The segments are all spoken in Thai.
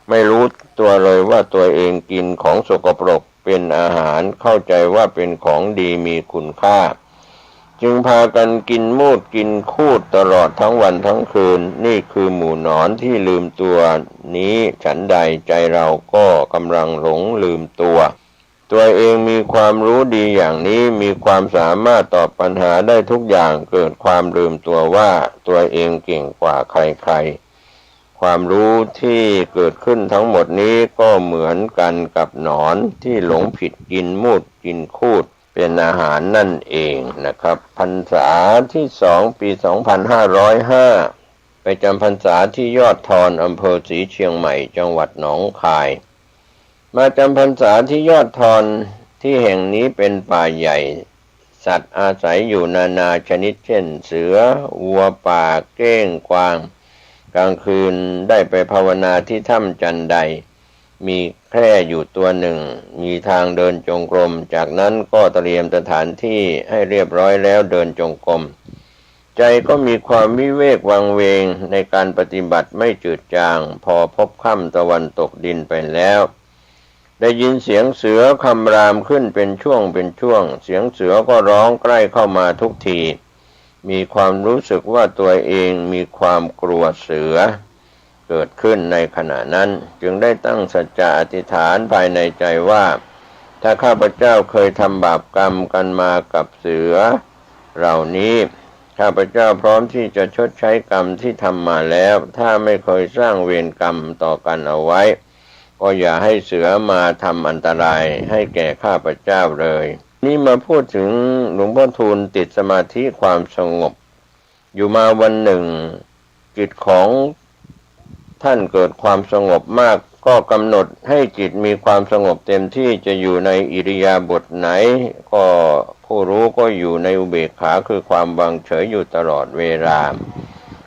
ไม่รู้ตัวเลยว่าตัวเองกินของสกปรกเป็นอาหารเข้าใจว่าเป็นของดีมีคุณค่าจึงพากันกินมูดกินคูดตลอดทั้งวันทั้งคืนนี่คือหมู่หนอนที่ลืมตัวนี้ฉันใดใจเราก็กำลังหลงลืมตัวเองมีความรู้ดีอย่างนี้มีความสามารถตอบปัญหาได้ทุกอย่างเกิดความลืมตัวว่าตัวเองเก่งกว่าใครๆความรู้ที่เกิดขึ้นทั้งหมดนี้ก็เหมือนกันกับหนอนที่หลงผิดกินมูดกินคูดเป็นอาหารนั่นเองนะครับพรรษาที่2ปี2505ไปจำพรรษาที่ยอดทอนอำเภอศรีเชียงใหม่จังหวัดหนองคายมาจำพรรษาที่ยอดทอนที่แห่งนี้เป็นป่าใหญ่สัตว์อาศัยอยู่นานาชนิดเช่นเสือวัวป่าเก้งกวางกลางคืนได้ไปภาวนาที่ถ้ำจันไดมีแคร่อยู่ตัวหนึ่งมีทางเดินจงกรมจากนั้นก็เตรียมสถานที่ให้เรียบร้อยแล้วเดินจงกรมใจก็มีความวิเวกวังเวงในการปฏิบัติไม่จืดจางพอพบค่ำตะวันตกดินไปแล้วได้ยินเสียงเสือคำรามขึ้นเป็นช่วงเสียงเสือก็ร้องใกล้เข้ามาทุกทีมีความรู้สึกว่าตัวเองมีความกลัวเสือเกิดขึ้นในขณะนั้นจึงได้ตั้งสัจจะอธิษฐานภายในใจว่าถ้าข้าพเจ้าเคยทำบาปกรรมกันมากับเสือเหล่านี้ข้าพเจ้าพร้อมที่จะชดใช้กรรมที่ทำมาแล้วถ้าไม่เคยสร้างเวรกรรมต่อกันเอาไว้ก็อย่าให้เสือมาทำอันตรายให้แก่ข้าพเจ้าเลยนี่มาพูดถึงหลวงพ่อทูลติดสมาธิความสงบอยู่มาวันหนึ่งจิตของท่านเกิดความสงบมากก็กำหนดให้จิตมีความสงบเต็มที่จะอยู่ในอิริยาบถไหนก็ผู้รู้ก็อยู่ในอุเบกขาคือความวางเฉยอยู่ตลอดเวลา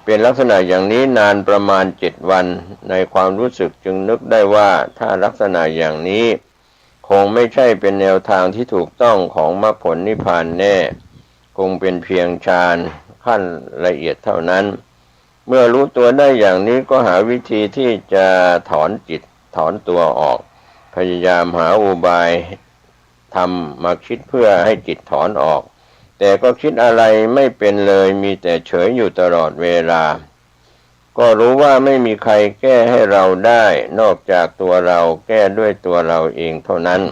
เป็นลักษณะอย่างนี้นานประมาณ7 วันในความรู้สึกจึงนึกได้ว่าถ้าลักษณะอย่างนี้คงไม่ใช่เป็นแนวทางที่ถูกต้องของมรรคผลนิพพานแน่คงเป็นเพียงฌานขั้นละเอียดเท่านั้นเมื่อรู้ตัวได้อย่างนี้ก็หาวิธีที่จะถอนจิตถอนตัวออกพยายามหาอุบายทำมาคิดเพื่อให้จิตถอนออกแต่ก็คิดอะไรไม่เป็นเลยมีแต่เฉยอยู่ตลอดเวลาก็รู้ว่าไม่มีใครแก้ให้เราได้นอกจากตัวเราแก้ด้วยตัวเราเองเท่านั้น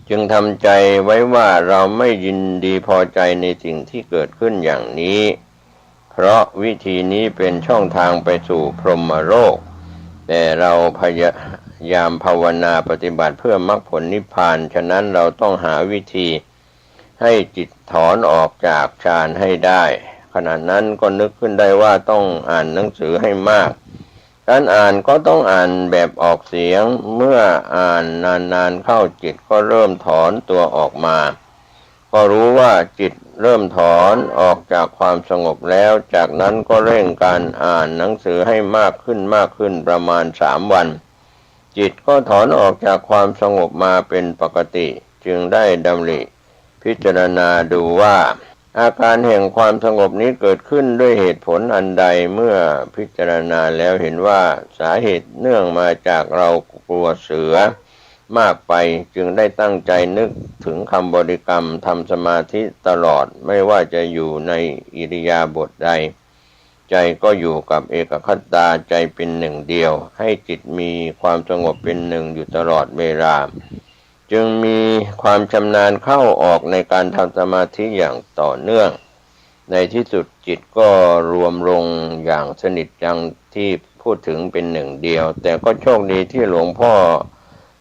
จึงทำใจไว้ว่าเราไม่ยินดีพอใจในสิ่งที่เกิดขึ้นอย่างนี้เพราะวิธีนี้เป็นช่องทางไปสู่พรหมโลกแต่เราพยายามภาวนาปฏิบัติเพื่อมรรคผลนิพพานฉะนั้นเราต้องหาวิธีให้จิตถอนออกจากฌานให้ได้ขณะนั้นก็นึกขึ้นได้ว่าต้องอ่านหนังสือให้มากการอ่านก็ต้องอ่านแบบออกเสียงเมื่ออ่านนานๆเข้าจิตก็เริ่มถอนตัวออกมาก็รู้ว่าจิตเริ่มถอนออกจากความสงบแล้วจากนั้นก็เร่งการอ่านหนังสือให้มากขึ้นประมาณ3 วันจิตก็ถอนออกจากความสงบมาเป็นปกติจึงได้ดำริพิจารณาดูว่าอาการแห่งความสงบนี้เกิดขึ้นด้วยเหตุผลอันใดเมื่อพิจารณาแล้วเห็นว่าสาเหตุเนื่องมาจากเรากลัวเสือมากไปจึงได้ตั้งใจนึกถึงคำบริกรรมทำสมาธิตลอดไม่ว่าจะอยู่ในอิริยาบถใดใจก็อยู่กับเอกคตาใจเป็นหนึ่งเดียวให้จิตมีความสงบเป็นหนึ่งอยู่ตลอดเวลาจึงมีความชำนาญเข้าออกในการทำสมาธิอย่างต่อเนื่องในที่สุดจิตก็รวมลงอย่างสนิทจังที่พูดถึงเป็นหนึ่งเดียวแต่ก็โชคดีที่หลวงพ่อ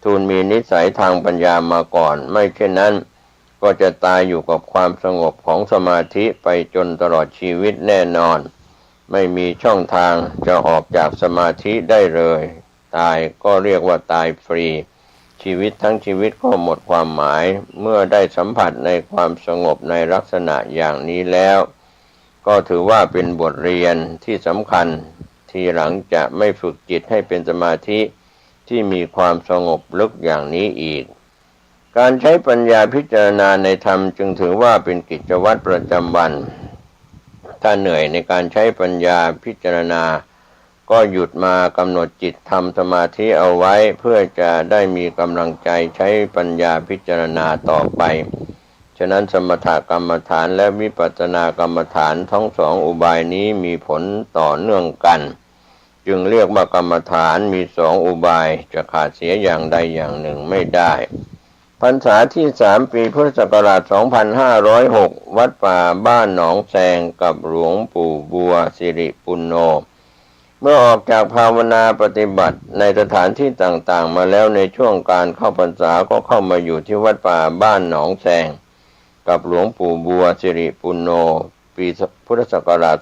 ทูลมีนิสัยทางปัญญามาก่อนไม่เช่นนั้นก็จะตายอยู่กับความสงบของสมาธิไปจนตลอดชีวิตแน่นอนไม่มีช่องทางจะออกจากสมาธิได้เลยตายก็เรียกว่าตายฟรีชีวิตทั้งชีวิตก็หมดความหมายเมื่อได้สัมผัสในความสงบในลักษณะอย่างนี้แล้วก็ถือว่าเป็นบทเรียนที่สำคัญทีหลังจะไม่ฝึกจิตให้เป็นสมาธิที่มีความสงบลึกอย่างนี้อีกการใช้ปัญญาพิจารณาในธรรมจึงถือว่าเป็นกิจวัตรประจำวันถ้าเหนื่อยในการใช้ปัญญาพิจารณา ก็หยุดมากำหนดจิตทำสมาธิเอาไว้เพื่อจะได้มีกำลังใจใช้ปัญญาพิจารณาต่อไปฉะนั้นสมถกรรมฐานและวิปัสสนากรรมฐานทั้งสองอุบายนี้มีผลต่อเนื่องกันจึงเรียกว่ากรรมฐานมีสองอุบายจะขาดเสียอย่างใดอย่างหนึ่งไม่ได้พรรษาที่3ปีพุทธศักราช2506วัดป่าบ้านหนองแซงกับหลวงปู่บัวสิริปุณโญเมื่อออกจากภาวนาปฏิบัติในสถานที่ต่างๆมาแล้วในช่วงการเข้าพรรษาก็เข้ามาอยู่ที่วัดป่าบ้านหนองแซงกับหลวงปู่บัวสิริปุณโญปีพุทธศักราช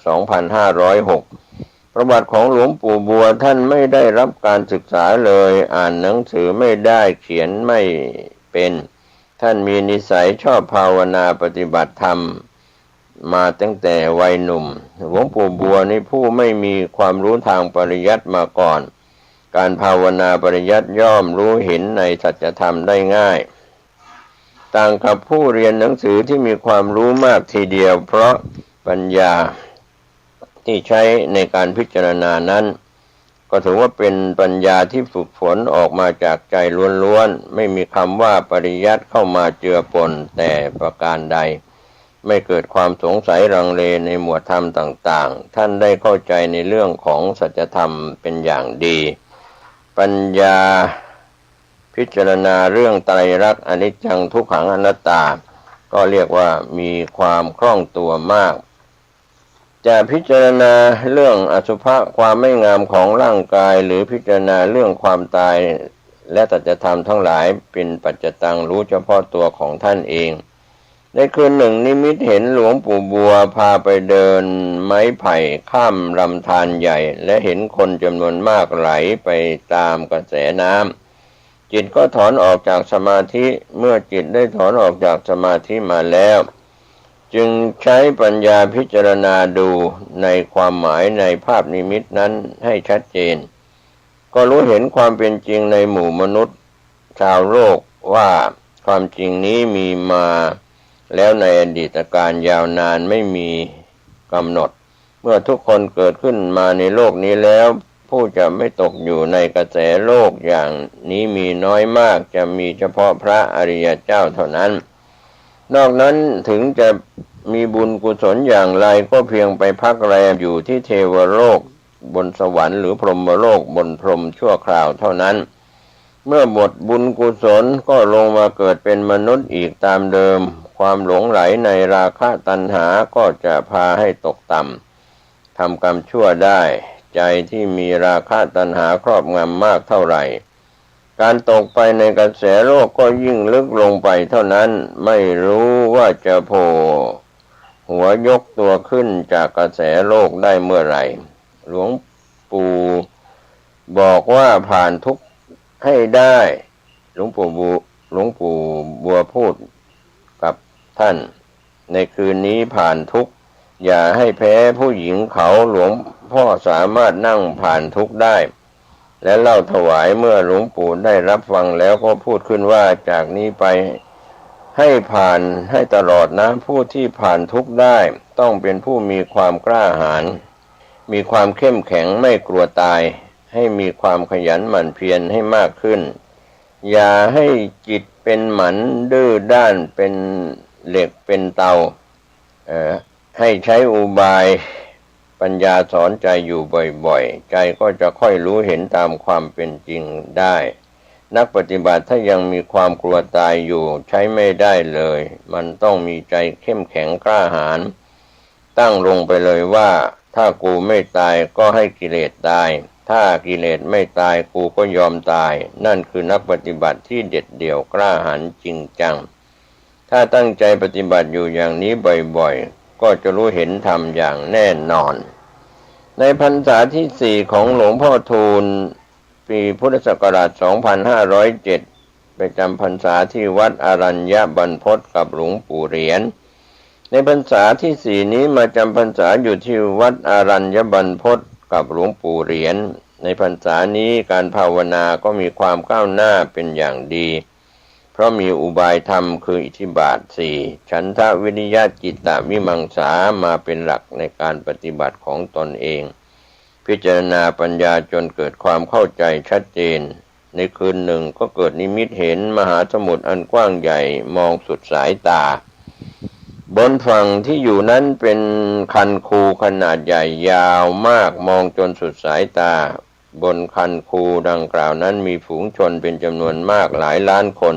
2506ประวัติของหลวงปู่บัวท่านไม่ได้รับการศึกษาเลยอ่านหนังสือไม่ได้เขียนไม่เป็นท่านมีนิสัยชอบภาวนาปฏิบัติธรรมมาตั้งแต่วัยหนุ่มหลวงปู่บัวนี่ผู้ไม่มีความรู้ทางปริยัติมาก่อนการภาวนาปริยัติย่อมรู้เห็นในสัจธรรมได้ง่ายต่างกับผู้เรียนหนังสือที่มีความรู้มากทีเดียวเพราะปัญญาที่ใช้ในการพิจารณานั้นก็ถือว่าเป็นปัญญาที่ฝึกฝนออกมาจากใจล้วนๆไม่มีคำว่าปริยัติเข้ามาเจือปนแต่ประการใดไม่เกิดความสงสัยลังเลในหมวดธรรมต่างๆท่านได้เข้าใจในเรื่องของสัจธรรมเป็นอย่างดีปัญญาพิจารณาเรื่องไตรลักษณ์อนิจจังทุกขังอนัตตาก็เรียกว่ามีความคล่องตัวมากจะพิจารณาเรื่องอสุภะความไม่งามของร่างกายหรือพิจารณาเรื่องความตายและสัจธรรมทั้งหลายเป็นปัจจตังรู้เฉพาะตัวของท่านเองในคืนหนึ่งนิมิตเห็นหลวงปู่บัวพาไปเดินไม้ไผ่ข้ามลำธารใหญ่และเห็นคนจำนวนมากไหลไปตามกระแสน้ำจิตก็ถอนออกจากสมาธิเมื่อจิตได้ถอนออกจากสมาธิมาแล้วจึงใช้ปัญญาพิจารณาดูในความหมายในภาพนิมิตนั้นให้ชัดเจนก็รู้เห็นความเป็นจริงในหมู่มนุษย์ชาวโลกว่าความจริงนี้มีมาแล้วในอดีตการยาวนานไม่มีกำหนดเมื่อทุกคนเกิดขึ้นมาในโลกนี้แล้วผู้จะไม่ตกอยู่ในกระแสโลกอย่างนี้มีน้อยมากจะมีเฉพาะพระอริยเจ้าเท่านั้นนอกนั้นถึงจะมีบุญกุศลอย่างไรก็เพียงไปพักแรมอยู่ที่เทวโลกบนสวรรค์หรือพรหมโลกบนพรหมชั่วคราวเท่านั้นเมื่อหมดบุญกุศลก็ลงมาเกิดเป็นมนุษย์อีกตามเดิมความหลงไหลในราคะตัณหาก็จะพาให้ตกต่ำทำกรรมชั่วได้ใจที่มีราคะตัณหาครอบงำมากเท่าไหร่การตกไปในกระแสโลกก็ยิ่งลึกลงไปเท่านั้นไม่รู้ว่าจะโผล่หัวยกตัวขึ้นจากกระแสโลกได้เมื่อไหร่หลวงปู่บอกว่าผ่านทุกข์ให้ได้หลวงปู่บัวพูดกับท่านในคืนนี้ผ่านทุกข์อย่าให้แพ้ผู้หญิงเขาหลวงพ่อสามารถนั่งผ่านทุกข์ได้และเล่าถวายเมื่อหลวงปู่ได้รับฟังแล้วก็พูดขึ้นว่าจากนี้ไปให้ผ่านให้ตลอดนะผู้ที่ผ่านทุกข์ได้ต้องเป็นผู้มีความกล้าหาญมีความเข้มแข็งไม่กลัวตายให้มีความขยันหมั่นเพียรให้มากขึ้นอย่าให้จิตเป็นหมันดื้อด้านเป็นเหล็กเป็นเตาให้ใช้อุบายปัญญาสอนใจอยู่บ่อยๆใจก็จะค่อยรู้เห็นตามความเป็นจริงได้นักปฏิบัติถ้ายังมีความกลัวตายอยู่ใช้ไม่ได้เลยมันต้องมีใจเข้มแข็งกล้าหาญตั้งลงไปเลยว่าถ้ากูไม่ตายก็ให้กิเลสตายถ้ากิเลสไม่ตายกูก็ยอมตายนั่นคือนักปฏิบัติที่เด็ดเดี่ยวกล้าหาญจริงจังถ้าตั้งใจปฏิบัติอยู่อย่างนี้บ่อยๆก็จะรู้เห็นธรรมอย่างแน่นอนในพรรษาที่4ของหลวงพ่อทูลปีพุทธศักราช2507ไปจำพรรษาที่วัดอรัญญบรรพตกับหลวงปู่เหรียญในพรรษาที่4นี้มาจำพรรษาอยู่ที่วัดอรัญญบรรพตกับหลวงปู่เหรียญในพรรษานี้การภาวนาก็มีความก้าวหน้าเป็นอย่างดีเพราะมีอุบายธรรมคืออิทธิบาท4ฉันทะวิริยะจิตตวิมังสามาเป็นหลักในการปฏิบัติของตนเองพ พิจารณาปัญญาจนเกิดความเข้าใจชัดเจนในคืนหนึ่งก็เกิดนิมิตเห็นมหาสมุทรอันกว้างใหญ่มองสุดสายตาบนฝั่งที่อยู่นั้นเป็นคันคูขนาดใหญ่ยาวมากมองจนสุดสายตาบนคันคูดังกล่าวนั้นมีฝูงชนเป็นจำนวนมากหลายล้านคน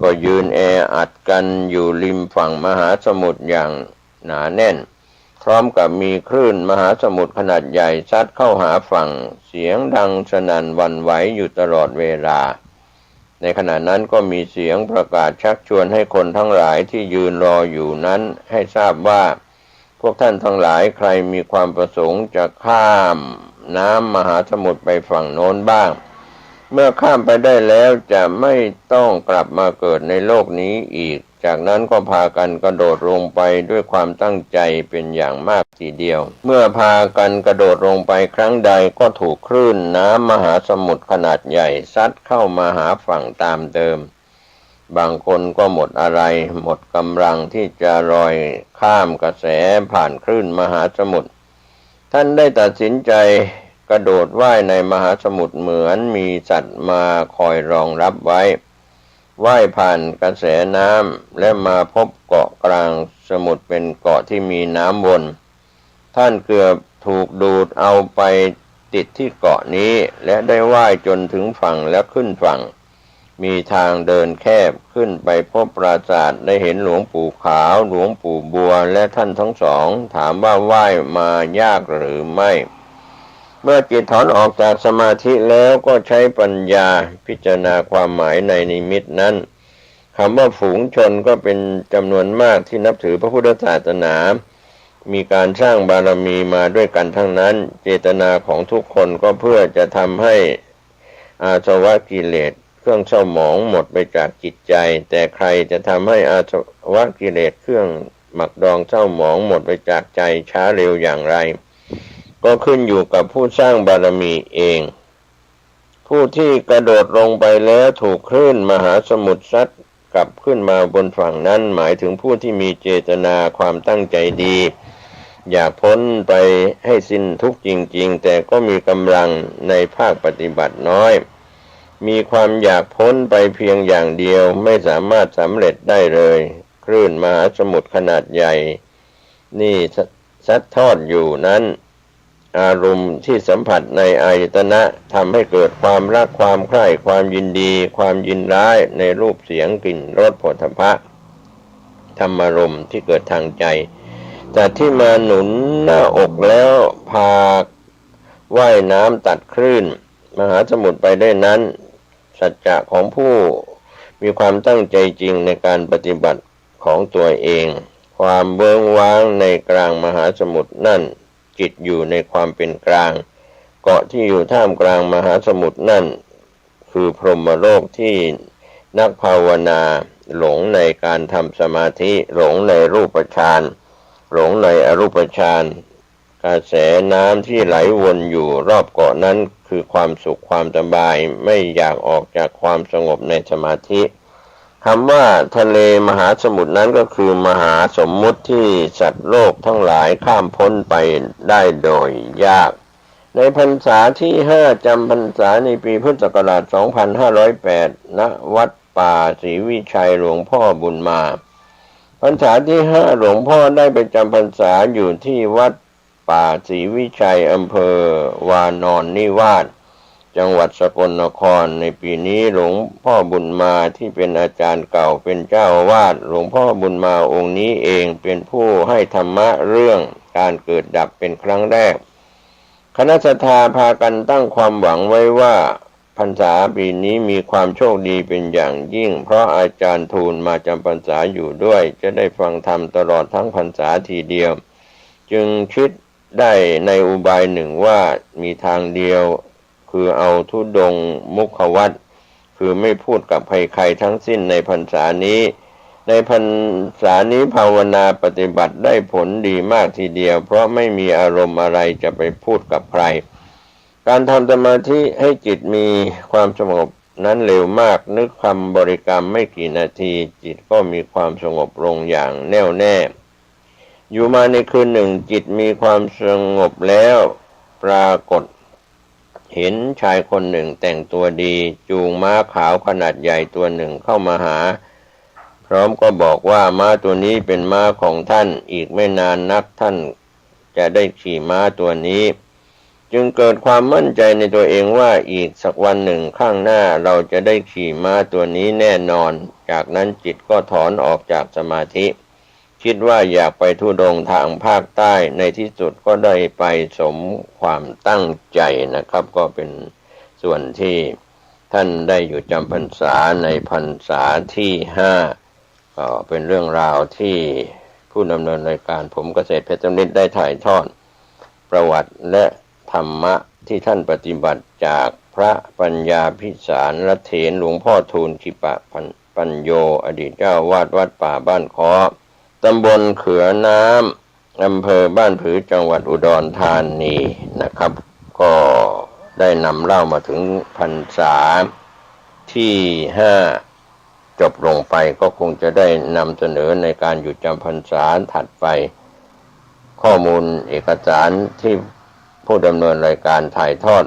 ก็ยืนแออัดกันอยู่ริมฝั่งมหาสมุทรอย่างหนาแน่นพร้อมกับมีคลื่นมหาสมุทรขนาดใหญ่ซัดเข้าหาฝั่งเสียงดังสนั่นหวั่นไหวอยู่ตลอดเวลาในขณะนั้นก็มีเสียงประกาศชักชวนให้คนทั้งหลายที่ยืนรออยู่นั้นให้ทราบว่าพวกท่านทั้งหลายใครมีความประสงค์จะข้ามน้ำมหาสมุทรไปฝั่งโน้นบ้างเมื่อข้ามไปได้แล้วจะไม่ต้องกลับมาเกิดในโลกนี้อีกจากนั้นก็พากันกระโดดลงไปด้วยความตั้งใจเป็นอย่างมากทีเดียวเมื่อพากันกระโดดลงไปครั้งใดก็ถูกคลื่นน้ำมหาสมุทรขนาดใหญ่ซัดเข้ามาหาฝั่งตามเดิมบางคนก็หมดอะไรหมดกำลังที่จะลอยข้ามกระแสผ่านคลื่นมหาสมุทรท่านได้ตัดสินใจกระโดดว่ายในมหาสมุทรเหมือนมีสัตว์มาคอยรองรับไว้ว่ายผ่านกระแสน้ำและมาพบเกาะกลางสมุทรเป็นเกาะที่มีน้ำวนท่านเกือบถูกดูดเอาไปติดที่เกาะนี้และได้ว่ายจนถึงฝั่งและขึ้นฝั่งมีทางเดินแคบขึ้นไปพบปราสาทได้เห็นหลวงปู่ขาวหลวงปู่บัวและท่านทั้งสองถามว่าว่ายมายากหรือไม่เมื่อจิตถอนออกจากสมาธิแล้วก็ใช้ปัญญาพิจารณาความหมายในนิมิตนั้นคำว่าฝูงชนก็เป็นจำนวนมากที่นับถือพระพุทธศาสนามีการสร้างบารมีมาด้วยกันทั้งนั้นเจตนาของทุกคนก็เพื่อจะทำให้อาสวะกิเลสเครื่องเศร้าหมองหมดไปจากจิตใจแต่ใครจะทำให้อาสวะกิเลสเครื่องหมักดองเศร้าหมองหมดไปจากใจช้าเร็วอย่างไรก็ขึ้นอยู่กับผู้สร้างบารมีเองผู้ที่กระโดดลงไปแล้วถูกคลื่นมหาสมุทรซัดกลับขึ้นมาบนฝั่งนั้นหมายถึงผู้ที่มีเจตนาความตั้งใจดีอยากพ้นไปให้สิ้นทุกข์จริงๆแต่ก็มีกำลังในภาคปฏิบัติน้อยมีความอยากพ้นไปเพียงอย่างเดียวไม่สามารถสำเร็จได้เลยคลื่นมหาสมุทรขนาดใหญ่นี่ซัดทอดอยู่นั้นอารมณ์ที่สัมผัสในอายตนะทำให้เกิดความรักความใคร่ความยินดีความยินร้ายในรูปเสียงกลิ่นรสโผฏฐัพพะธรรมารมณ์ที่เกิดทางใจแต่ที่มาหนุนหน้าอกแล้วพาว่ายน้ำตัดคลื่นมหาสมุทรไปได้นั้นสัจจะของผู้มีความตั้งใจจริงในการปฏิบัติของตัวเองความเบื้องว้างในกลางมหาสมุทรนั่นจิตอยู่ในความเป็นกลางเกาะที่อยู่ท่ามกลางมหาสมุทรนั่นคือพรหมโลกที่นักภาวนาหลงในการทำสมาธิหลงในรูปฌานหลงในอรูปฌานกระแสน้ำที่ไหลวนอยู่รอบเกาะนั้นคือความสุขความสบายไม่อยากออกจากความสงบในสมาธิคำว่าทะเลมหาสมุทรนั้นก็คือมหาสมมุติที่สัตว์โลกทั้งหลายข้ามพ้นไปได้โดยยากในพรรษาที่5จำพรรษาในปีพุทธศักราช 2508 ณ วัดป่าศรีวิชัยหลวงพ่อบุญมาพรรษาที่5หลวงพ่อได้ไปจำพรรษาอยู่ที่วัดป่าศรีวิชัยอำเภอวานอนนิวาสจังหวัดสกลนครในปีนี้หลวงพ่อบุญมาที่เป็นอาจารย์เก่าเป็นเจ้าอาวาสหลวงพ่อบุญมาองค์นี้เองเป็นผู้ให้ธรรมะเรื่องการเกิดดับเป็นครั้งแรกคณะศรัทธาพากันตั้งความหวังไว้ว่าพรรษาปีนี้มีความโชคดีเป็นอย่างยิ่งเพราะอาจารย์ทูลมาจำพรรษาอยู่ด้วยจะได้ฟังธรรมตลอดทั้งพรรษาทีเดียวจึงคิดได้ในอุบายหนึ่งว่ามีทางเดียวคือเอาธุดงค์มุขวัตรคือไม่พูดกับใครๆทั้งสิ้นในพรรษานี้ในพรรษานี้ภาวนาปฏิบัติได้ผลดีมากทีเดียวเพราะไม่มีอารมณ์อะไรจะไปพูดกับใครการทำสมาธิให้จิตมีความสงบนั้นเร็วมากนึกคำบริกรรมไม่กี่นาทีจิตก็มีความสงบลงอย่างแน่วแน่อยู่มาในคืนหนึ่งจิตมีความสงบแล้ว ปรากฏเห็นชายคนหนึ่งแต่งตัวดีจูงม้าขาวขนาดใหญ่ตัวหนึ่งเข้ามาหาพร้อมก็บอกว่าม้าตัวนี้เป็นม้าของท่านอีกไม่นานนักท่านจะได้ขี่ม้าตัวนี้จึงเกิดความมั่นใจในตัวเองว่าอีกสักวันหนึ่งข้างหน้าเราจะได้ขี่ม้าตัวนี้แน่นอนจากนั้นจิตก็ถอนออกจากสมาธิคิดว่าอยากไปธุดงค์ทางภาคใต้ในที่สุดก็ได้ไปสมความตั้งใจนะครับก็เป็นส่วนที่ท่านได้อยู่จำพรรษาในพรรษาที่5ก็เป็นเรื่องราวที่ผู้ดำเนินรายการผมเกษตรเพชรนิตได้ถ่ายทอดประวัติและธรรมะที่ท่านปฏิบัติจากพระปัญญาภิสารรัตเถรหลวงพ่อทูลขิปะปัญโยอดีตเจ้าวาดวัดป่าบ้านค้อตำบลเขือน้ำอำเภอบ้านผือจังหวัดอุดรธานีนะครับก็ได้นำเล่ามาถึงพรรษาที่5จบลงไปก็คงจะได้นำเสนอในการหยุดจำพรรษาถัดไปข้อมูลเอกสารที่ผู้ดำเนินรายการถ่ายทอด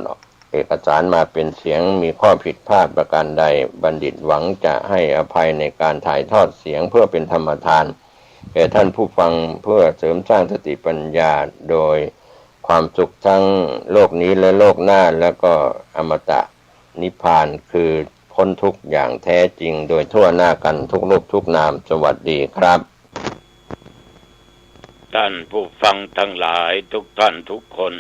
เอกสารมาเป็นเสียงมีข้อผิดพลาดประการใดบัณฑิตหวังจะให้อภัยในการถ่ายทอดเสียงเพื่อเป็นธรรมทานแก่ท่านผู้ฟังเพื่อเสริมสร้างสติปัญญาโดยความสุขทั้งโลกนี้และโลกหน้าแล้วก็อมตะนิพพานคือพ้นทุกข์อย่างแท้จริงโดยทั่วหน้ากันทุกรูปทุกนามสวัสดีครับท่านผู้ฟังทั้งหลายทุกท่านทุกคน